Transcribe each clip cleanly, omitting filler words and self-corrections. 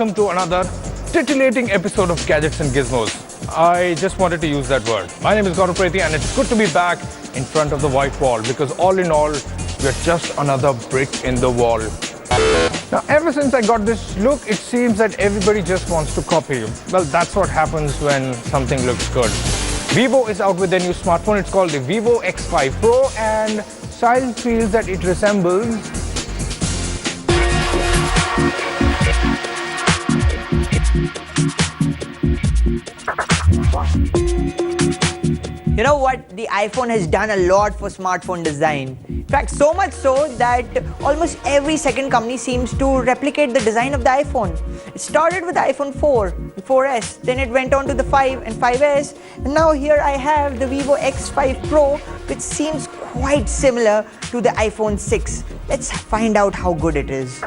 welcome to another titillating episode of Gadgets and Gizmos. I just wanted to use that word. My name is Gaurav Preti and it's good to be back in front of the white wall because all in all, we're just another brick in the wall. Now, ever since I got this look, it seems that everybody just wants to copy you. Well, that's what happens when something looks good. Vivo is out with their new smartphone. It's called the Vivo X5 Pro and style feels that it resembles You know what? The iPhone has done a lot for smartphone design. In fact, so much so that almost every second company seems to replicate the design of the iPhone. It started with the iPhone 4, the 4S, then it went on to the 5 and 5S, and now here I have the Vivo X5 Pro, which seems quite similar to the iPhone 6. Let's find out how good it is.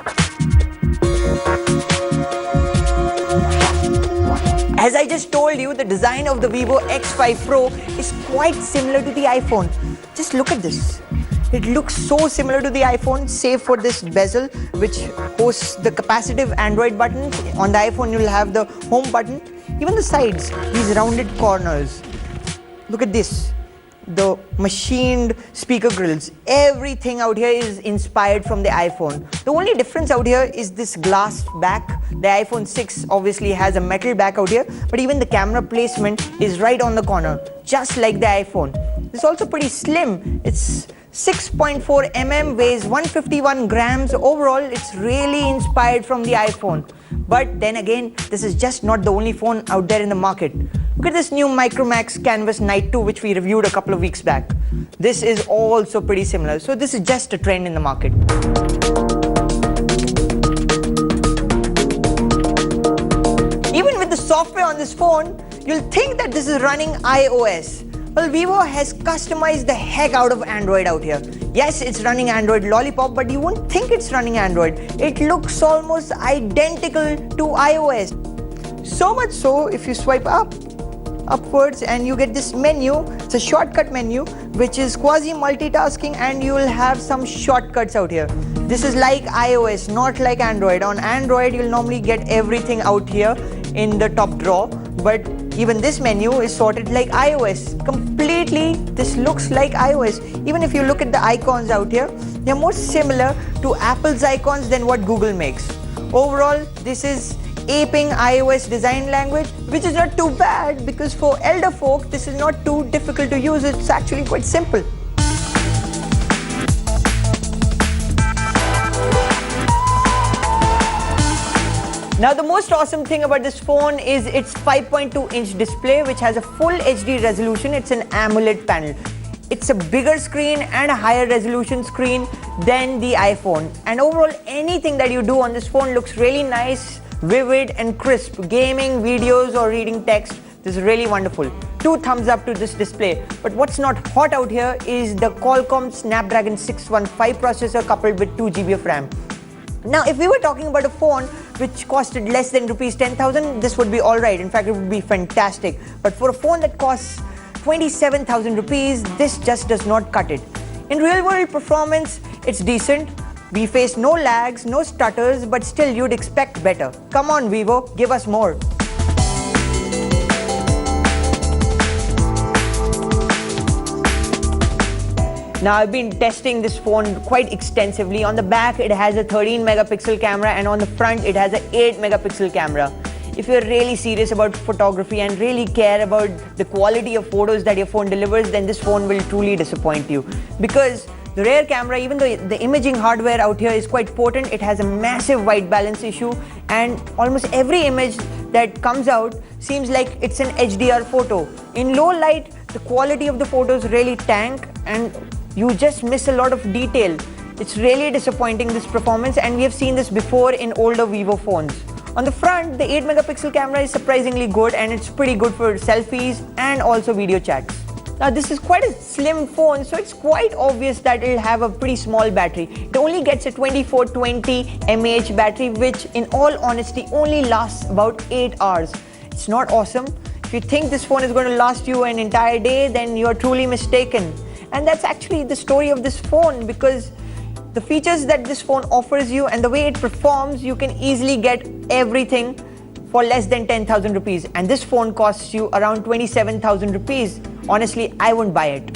As I just told you, the design of the Vivo X5 Pro is quite similar to the iPhone. Just look at this. It looks so similar to the iPhone, save for this bezel, which hosts the capacitive Android buttons. On the iPhone, you'll have the home button. Even the sides, these rounded corners. Look at this. The machined speaker grills. Everything out here is inspired from the iPhone. The only difference out here is this glass back. The iPhone 6 obviously has a metal back out here, but even the camera placement is right on the corner, just like the iPhone. It's also pretty slim. It's 6.4 mm, weighs 151 grams. Overall, it's really inspired from the iPhone. But then again, this is just not the only phone out there in the market. Look at this new Micromax Canvas Night 2, which we reviewed a couple of weeks back. This is also pretty similar. So this is just a trend in the market. Even with the software on this phone, you'll think that this is running iOS. Well, Vivo has customized the heck out of Android out here. Yes, it's running Android Lollipop, but you won't think it's running Android. It looks almost identical to iOS. So much so, if you swipe upwards and you get this menu, it's a shortcut menu, which is quasi-multitasking, and you will have some shortcuts out here. This is like iOS, not like Android. On Android, you'll normally get everything out here in the top drawer, but even this menu is sorted like iOS. Completely, this looks like iOS. Even if you look at the icons out here, they're more similar to Apple's icons than what Google makes. Overall, this is aping iOS design language, which is not too bad because for elder folk, this is not too difficult to use. It's actually quite simple. Now, the most awesome thing about this phone is its 5.2-inch display, which has a full HD resolution. It's an AMOLED panel. It's a bigger screen and a higher resolution screen than the iPhone. And overall, anything that you do on this phone looks really nice, vivid and crisp. Gaming, videos or reading text, this is really wonderful. 2 thumbs up to this display. But what's not hot out here is the Qualcomm Snapdragon 615 processor coupled with 2 GB of RAM. Now, if we were talking about a phone which costed less than rupees 10,000, this would be alright. In fact, it would be fantastic. But for a phone that costs 27,000 rupees, this just does not cut it. In real world performance, it's decent. We face no lags, no stutters, but still you'd expect better. Come on, Vivo, give us more. Now, I've been testing this phone quite extensively. On the back, it has a 13 megapixel camera, and on the front, it has an 8 megapixel camera. If you're really serious about photography and really care about the quality of photos that your phone delivers, then this phone will truly disappoint you. Because the rear camera, even though the imaging hardware out here is quite potent, it has a massive white balance issue, and almost every image that comes out seems like it's an HDR photo. In low light, the quality of the photos really tank, and you just miss a lot of detail. It's really disappointing, this performance, and we have seen this before in older Vivo phones. On the front, the 8 megapixel camera is surprisingly good, and it's pretty good for selfies and also video chats. Now, this is quite a slim phone, so it's quite obvious that it'll have a pretty small battery. It only gets a 2420 mAh battery, which in all honesty only lasts about 8 hours. It's not awesome. If you think this phone is going to last you an entire day, then you're truly mistaken. And that's actually the story of this phone, because The features that this phone offers you and the way it performs, you can easily get everything for less than 10,000 rupees. And this phone costs you around 27,000 rupees. Honestly, I wouldn't buy it.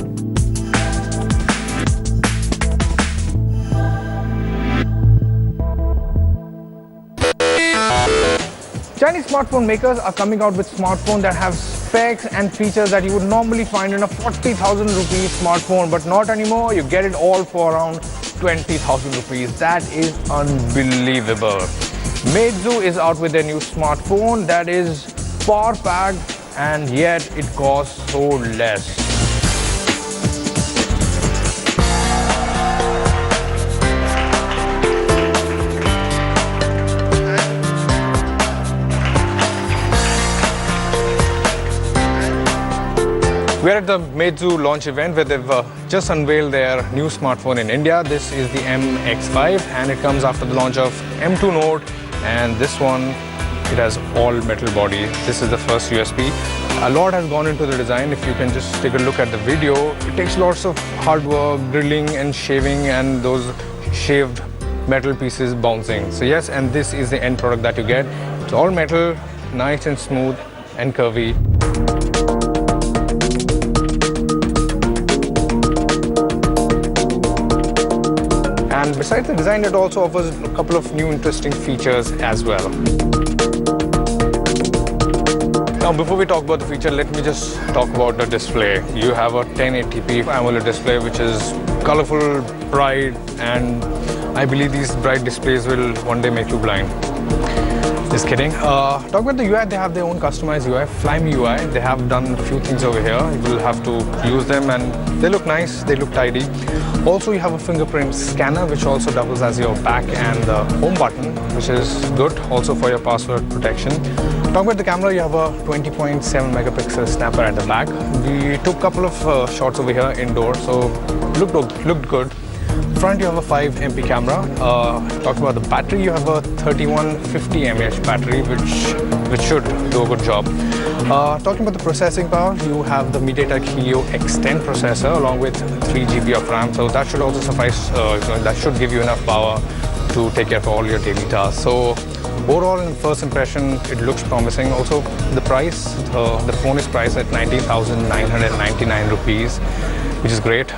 Chinese smartphone makers are coming out with smartphones that have specs and features that you would normally find in a 40,000 rupees smartphone, but not anymore. You get it all for around 20,000 rupees. That is unbelievable. Meizu is out with their new smartphone that is power-packed and yet it costs so less. We're at the Meizu launch event where they've just unveiled their new smartphone in India. This is the MX5 and it comes after the launch of M2 Note, and this one, it has all metal body. This is the first USP. A lot has gone into the design. If you can just take a look at the video, it takes lots of hard work, drilling and shaving and those shaved metal pieces bouncing. So yes, and this is the end product that you get. It's all metal, nice and smooth and curvy. And besides the design, it also offers a couple of new interesting features as well. Now, before we talk about the feature, let me just talk about the display. You have a 1080p AMOLED display, which is colorful, bright, and I believe these bright displays will one day make you blind. Just kidding. Talk about the UI, they have their own customized UI, Flyme UI. They have done a few things over here. You will have to use them and they look nice, they look tidy. Also, you have a fingerprint scanner which also doubles as your back and the home button, which is good also for your password protection. Talk about the camera, you have a 20.7 megapixel snapper at the back. We took a couple of shots over here indoors, so looked good. Front, you have a 5 MP camera. Talking about the battery, you have a 3150 mAh battery, which should do a good job. Talking about the processing power, you have the MediaTek Helio X10 processor along with 3 GB of RAM, so that should also suffice. That should give you enough power to take care of all your daily tasks. So overall, in first impression, it looks promising. Also, the price, the phone is priced at 19,999 rupees, which is great.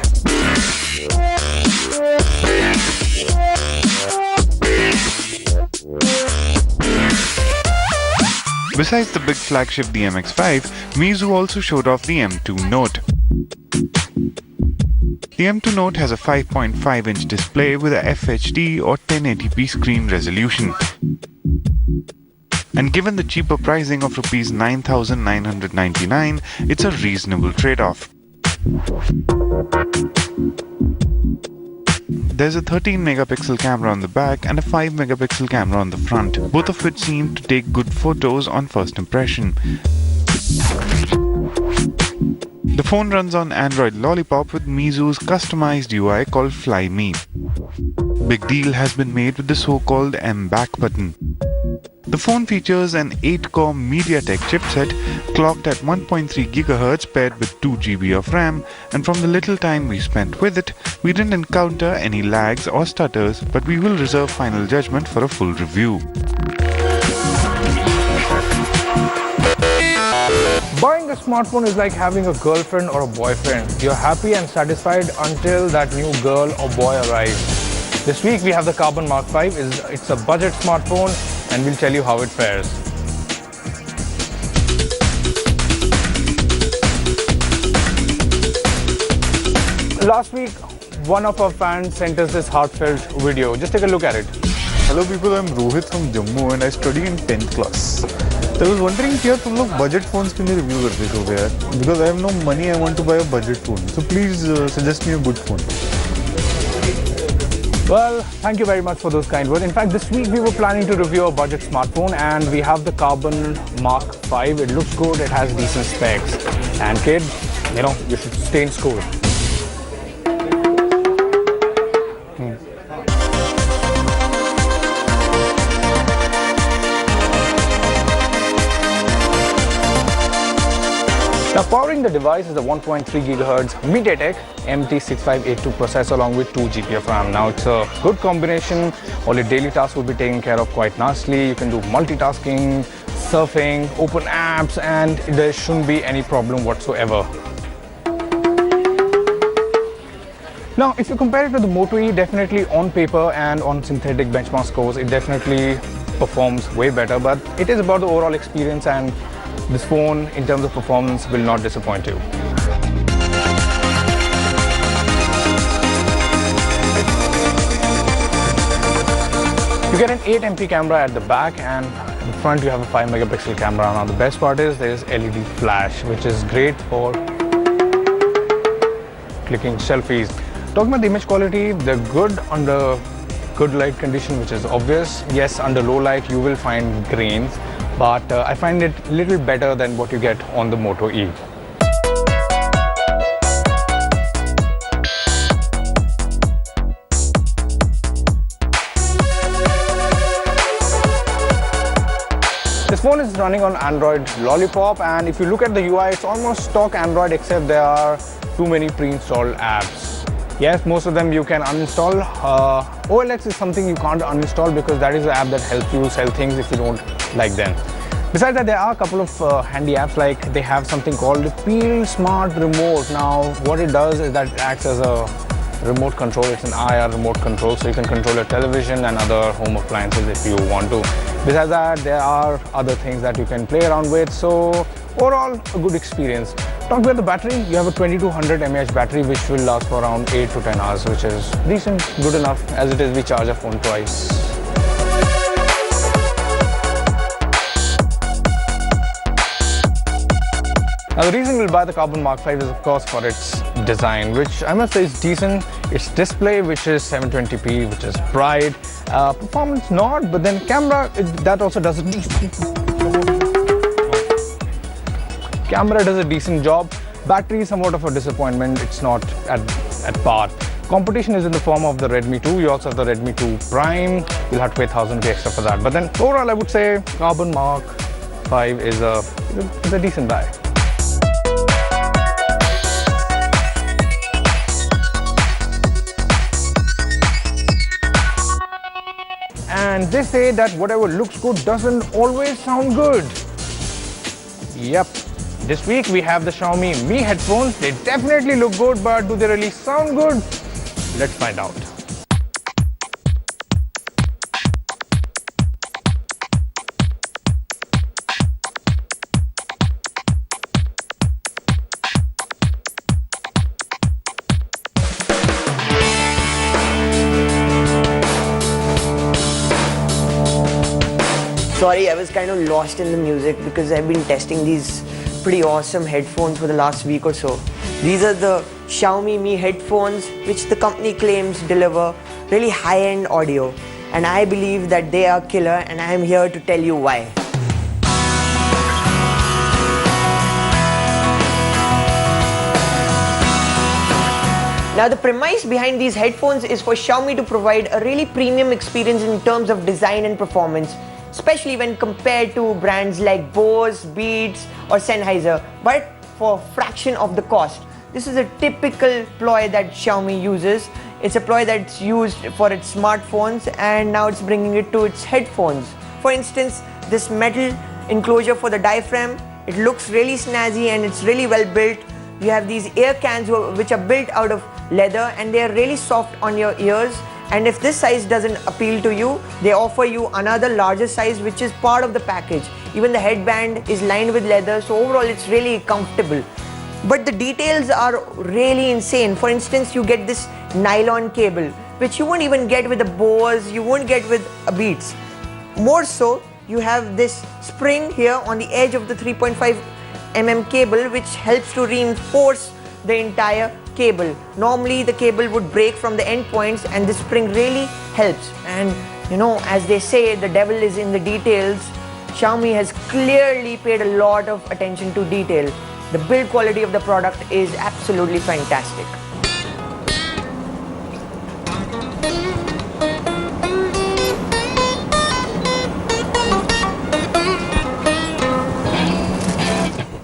Besides the big flagship, the MX5, Meizu also showed off the M2 Note. The M2 Note has a 5.5-inch display with a FHD or 1080p screen resolution. And given the cheaper pricing of Rs 9,999, it's a reasonable trade-off. There's a 13 megapixel camera on the back and a 5 megapixel camera on the front, both of which seem to take good photos on first impression. The phone runs on Android Lollipop with Meizu's customized UI called Flyme. Big deal has been made with the so-called M-Back button. The phone features an 8-core MediaTek chipset clocked at 1.3 GHz paired with 2 GB of RAM, and from the little time we spent with it, we didn't encounter any lags or stutters, but we will reserve final judgment for a full review. Buying a smartphone is like having a girlfriend or a boyfriend. You're happy and satisfied until that new girl or boy arrives. This week we have the Carbon Mark 5. It's a budget smartphone and we'll tell you how it fares. Last week, one of our fans sent us this heartfelt video. Just take a look at it. Hello people, I'm Rohit from Jammu and I study in 10th class. I was wondering if तुम लोग budget phones के लिए review करते हो यार? Because I have no money, I want to buy a budget phone. So please suggest me a good phone. Well, thank you very much for those kind words. In fact, this week we were planning to review a budget smartphone and we have the Carbon Mark 5. It looks good, it has decent specs. And kid, you know, you should stay in school. Now powering the device is a 1.3 GHz MediaTek MT6582 processor along with 2 GB of RAM. Now it's a good combination. All your daily tasks will be taken care of quite nicely. You can do multitasking, surfing, open apps, and there shouldn't be any problem whatsoever. Now, if you compare it to the Moto E, definitely on paper and on synthetic benchmark scores, it definitely performs way better, but it is about the overall experience, and this phone, in terms of performance, will not disappoint you. You get an 8MP camera at the back, and in front you have a 5-megapixel camera. Now, the best part is there is LED flash, which is great for clicking selfies. Talking about the image quality, they're good under good light condition, which is obvious. Yes, under low light you will find grains, but I find it a little better than what you get on the Moto E. This phone is running on Android Lollipop, and if you look at the UI, it's almost stock Android, except there are too many pre-installed apps. Yes, most of them you can uninstall. OLX is something you can't uninstall because that is the app that helps you sell things if you don't like them. Besides that, there are a couple of handy apps, like they have something called the Peel Smart Remote. Now, what it does is that it acts as a remote control. It's an IR remote control, so you can control your television and other home appliances if you want to. Besides that, there are other things that you can play around with. So overall, a good experience. Talking about the battery, you have a 2200 mAh battery which will last for around 8 to 10 hours, which is decent, good enough. As it is, we charge a phone twice. Now, the reason we'll buy the Carbon Mark 5 is of course for its design, which I must say is decent. Its display, which is 720p, which is bright. Performance not, but then camera, that also does a decent. Camera does a decent job. Battery is somewhat of a disappointment. It's not at par. Competition is in the form of the Redmi 2. You also have the Redmi 2 Prime. You'll have to pay 1000 extra for that. But then overall, I would say Carbon Mark 5 is a decent buy. And they say that whatever looks good doesn't always sound good. Yep. This week we have the Xiaomi Mi Headphones. They definitely look good, but do they really sound good? Let's find out. Sorry, I was kind of lost in the music because I've been testing these pretty awesome headphones for the last week or so. These are the Xiaomi Mi Headphones, which the company claims deliver really high-end audio. And I believe that they are killer, and I am here to tell you why. Now, the premise behind these headphones is for Xiaomi to provide a really premium experience in terms of design and performance, especially when compared to brands like Bose, Beats or Sennheiser, but for a fraction of the cost. This is a typical ploy that Xiaomi uses. It's a ploy that's used for its smartphones, and now it's bringing it to its headphones. For instance, this metal enclosure for the diaphragm, it looks really snazzy and it's really well built. You have these ear cans which are built out of leather, and they are really soft on your ears. And if this size doesn't appeal to you, they offer you another larger size which is part of the package. Even the headband is lined with leather, so overall it's really comfortable. But the details are really insane. For instance, you get this nylon cable, which you won't even get with a Bose, you won't get with a Beats. More so, you have this spring here on the edge of the 3.5mm cable, which helps to reinforce the entire cable. Normally the cable would break from the end points, and this spring really helps. And you know, as they say, the devil is in the details. Xiaomi has clearly paid a lot of attention to detail. The build quality of the product is absolutely fantastic.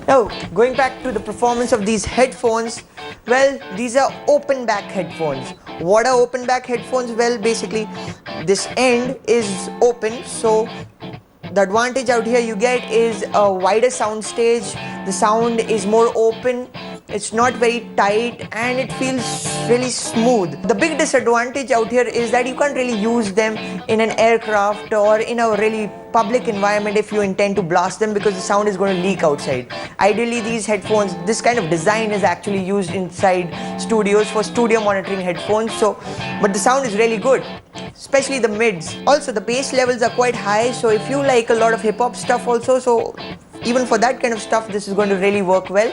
Now, Oh, going back to the performance of these headphones, well, these are open back headphones. What are open back headphones? Well, basically, this end is open, so the advantage out here you get is a wider sound stage. The sound is more open, it's not very tight, and it feels really smooth. The big disadvantage out here is that you can't really use them in an aircraft or in a really public environment if you intend to blast them, because the sound is going to leak outside. Ideally, these headphones, this kind of design is actually used inside studios for studio monitoring headphones, but the sound is really good, especially the mids. Also, the bass levels are quite high, so if you like a lot of hip-hop stuff also, so even for that kind of stuff, this is going to really work well.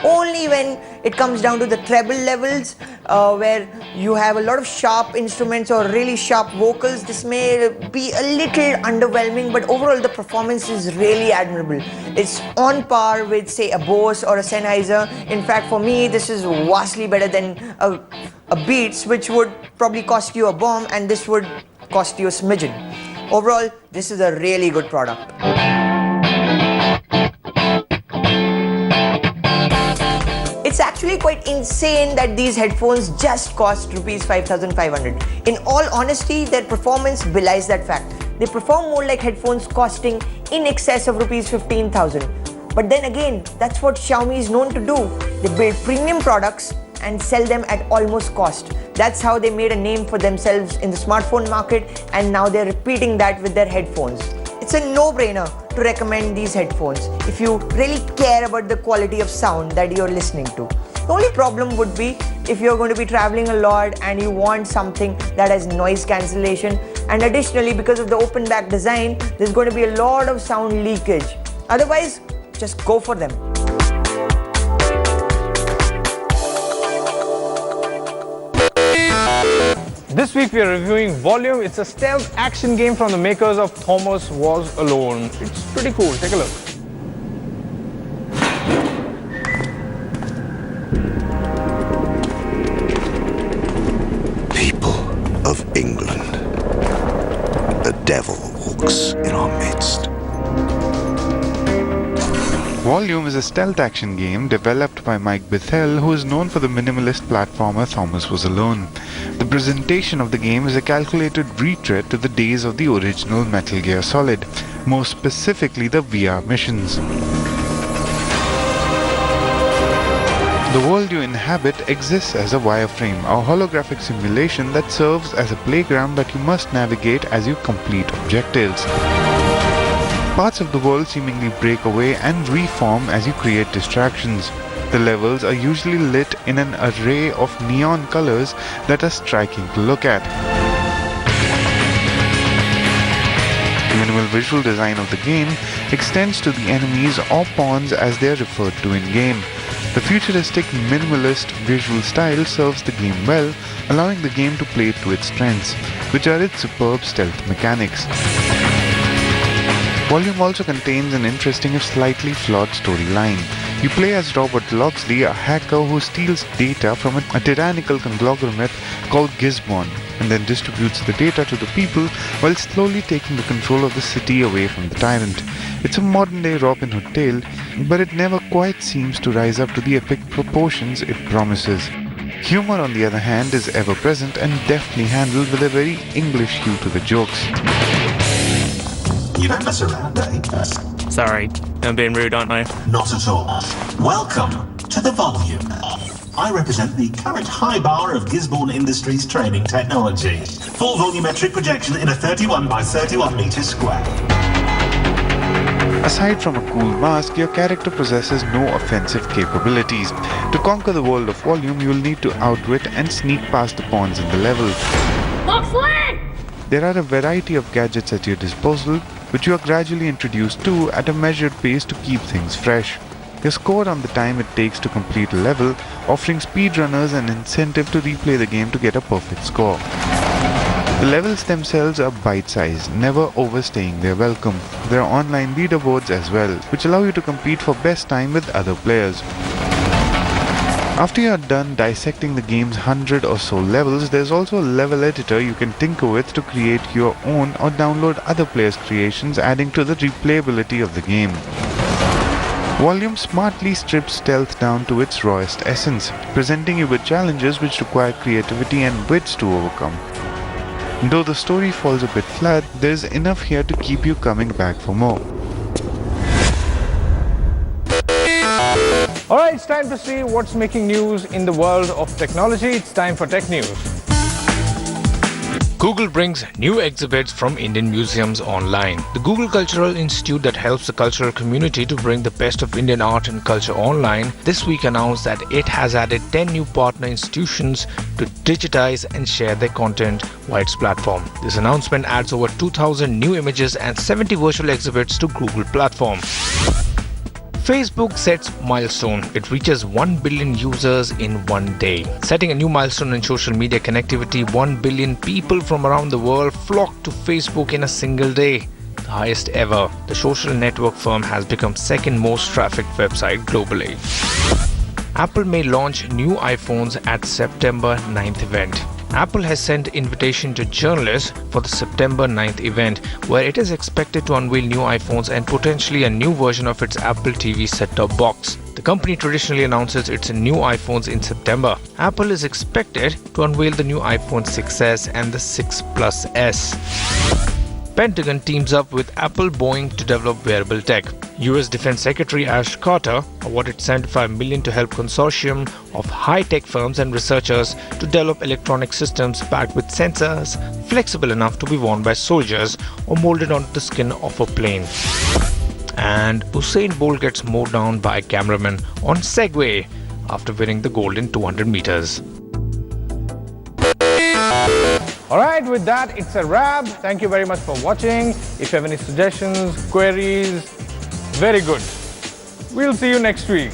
Only when it comes down to the treble levels, where you have a lot of sharp instruments or really sharp vocals, this may be a little underwhelming, but overall the performance is really admirable. It's on par with, say, a Bose or a Sennheiser. In fact, for me, this is vastly better than a Beats, which would probably cost you a bomb, and this would cost you a smidgen. Overall, this is a really good product. It's actually quite insane that these headphones just cost rupees 5,500. In all honesty, their performance belies that fact. They perform more like headphones costing in excess of rupees 15,000. But then again, that's what Xiaomi is known to do. They build premium products and sell them at almost cost. That's how they made a name for themselves in the smartphone market, and now they're repeating that with their headphones. It's a no-brainer to recommend these headphones if you really care about the quality of sound that you're listening to. The only problem would be if you're going to be traveling a lot and you want something that has noise cancellation, and additionally, because of the open back design, there's going to be a lot of sound leakage. Otherwise, just go for them. This week we are reviewing Volume. It's a stealth action game from the makers of Thomas Was Alone. It's pretty cool. Take a look. People of England, the devil walks in our midst. Volume is a stealth action game developed by Mike Bethel, who is known for the minimalist platformer Thomas Was Alone. The presentation of the game is a calculated retread to the days of the original Metal Gear Solid, more specifically the VR missions. The world you inhabit exists as a wireframe, a holographic simulation that serves as a playground that you must navigate as you complete objectives. Parts of the world seemingly break away and reform as you create distractions. The levels are usually lit in an array of neon colors that are striking to look at. The minimal visual design of the game extends to the enemies or pawns as they are referred to in-game. The futuristic minimalist visual style serves the game well, allowing the game to play to its strengths, which are its superb stealth mechanics. Volume also contains an interesting if slightly flawed storyline. You play as Robert Locksley, a hacker who steals data from a tyrannical conglomerate called Gizmo, and then distributes the data to the people while slowly taking the control of the city away from the tyrant. It's a modern-day Robin Hood tale, but it never quite seems to rise up to the epic proportions it promises. Humor, on the other hand, is ever present and deftly handled with a very English hue to the jokes. You don't mess around, eh? Sorry, I'm being rude, aren't I? Not at all. Welcome to the Volume. I represent the current high bar of Gizmo Industries training technology. Full volumetric projection in a 31 by 31 meter square. Aside from a cool mask, your character possesses no offensive capabilities. To conquer the world of Volume, you will need to outwit and sneak past the pawns in the level. There are a variety of gadgets at your disposal, which you are gradually introduced to at a measured pace to keep things fresh. You're scored on the time it takes to complete a level, offering speedrunners an incentive to replay the game to get a perfect score. The levels themselves are bite-sized, never overstaying their welcome. There are online leaderboards as well, which allow you to compete for best time with other players. After you are done dissecting the game's 100 or so levels, there's also a level editor you can tinker with to create your own or download other players' creations, adding to the replayability of the game. Volume smartly strips stealth down to its rawest essence, presenting you with challenges which require creativity and wits to overcome. Though the story falls a bit flat, there's enough here to keep you coming back for more. Alright, it's time to see what's making news in the world of technology. It's time for Tech News. Google brings new exhibits from Indian museums online. The Google Cultural Institute, that helps the cultural community to bring the best of Indian art and culture online, this week announced that it has added 10 new partner institutions to digitize and share their content via its platform. This announcement adds over 2,000 new images and 70 virtual exhibits to Google platform. Facebook sets milestone. It reaches 1 billion users in one day. Setting a new milestone in social media connectivity, 1 billion people from around the world flocked to Facebook in a single day. The highest ever. The social network firm has become second most trafficked website globally. Apple may launch new iPhones at September 9th event. Apple has sent invitation to journalists for the September 9th event, where it is expected to unveil new iPhones and potentially a new version of its Apple TV set-top box. The company traditionally announces its new iPhones in September. Apple is expected to unveil the new iPhone 6s and the 6 Plus S. Pentagon teams up with Apple Boeing to develop wearable tech. US Defense Secretary Ash Carter awarded $75 million to help consortium of high-tech firms and researchers to develop electronic systems packed with sensors flexible enough to be worn by soldiers or molded onto the skin of a plane. And Usain Bolt gets mowed down by a cameraman on Segway after winning the gold in 200 meters. Alright, with that, it's a wrap. Thank you very much for watching. If you have any suggestions, queries, very good. We'll see you next week.